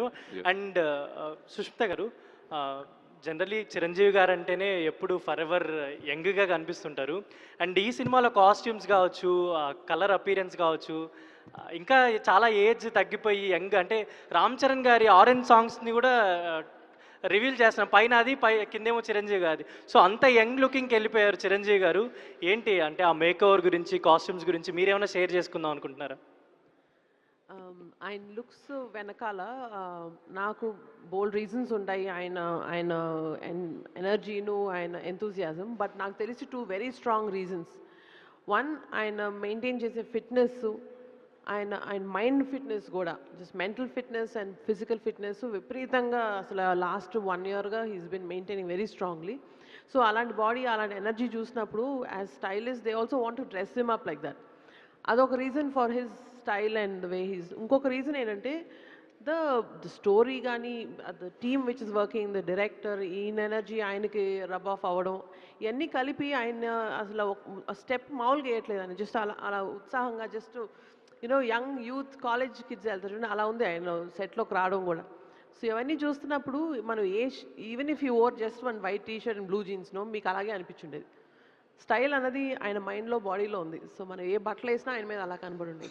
Yeah. And Sushmita గారు, generally Chiranjeevi గారు అంటేనే ఎప్పుడు ఫర్ ఎవర్ యంగ్గా కనిపిస్తుంటారు. అండ్ ఈ సినిమాలో కాస్ట్యూమ్స్ కావచ్చు, కలర్ అపీరెన్స్ కావచ్చు, ఇంకా చాలా ఏజ్ తగ్గిపోయి యంగ్ అంటే రామ్ చరణ్ గారి ఆరెంజ్ సాంగ్స్ని కూడా రివీల్ చేస్తున్నాం. పైన అది కిందేమో చిరంజీవి గారి. సో అంత యంగ్ లుకింగ్కి వెళ్ళిపోయారు చిరంజీవి గారు. ఏంటి అంటే ఆ మేక్ ఓవర్ గురించి, కాస్ట్యూమ్స్ గురించి మీరేమైనా షేర్ చేసుకుందాం అనుకుంటున్నారా? ఆయన లుక్స్ వెనకాల నాకు బోల్డ్ రీజన్స్ ఉంటాయి. ఆయన ఆయన ఎనర్జీను, ఆయన ఎంతూజియాజం. బట్ నాకు తెలిసి 2 వెరీ స్ట్రాంగ్ రీజన్స్. వన్, ఆయన మెయింటైన్ చేసే ఫిట్నెస్, ఆయన ఆయన మైండ్ ఫిట్నెస్ కూడా, just mental fitness and physical fitness విపరీతంగా అసలు లాస్ట్ 1 ఇయర్గా he's been maintaining very strongly. So అలాంటి బాడీ, అలాంటి ఎనర్జీ చూసినప్పుడు as stylist they also want to dress him up like that. అదొక reason for his style and the way he's. ఇంకొక reason ఏంటంటే the story కానీ, the team which is working, the director, ఈయన energy ఆయనకి rub of అవ్వడం, ఇవన్నీ కలిపి ఆయన అసలు స్టెప్ మామూలుగా వేయట్లేదు. ఆయన జస్ట్ అలా అలా ఉత్సాహంగా just young youth college kids వెళ్తారు చూడండి, అలా ఉంది ఆయన సెట్లోకి రావడం కూడా. సో ఇవన్నీ చూస్తున్నప్పుడు మనం even if you or just 1 white T shirt and blue జీన్స్నో మీకు అలాగే అనిపించుండేది. స్టైల్ అన్నది ఆయన మైండ్లో, బాడీలో ఉంది. సో మనం ఏ బట్టలు వేసినా ఆయన మీద అలా కనబడి ఉండేది.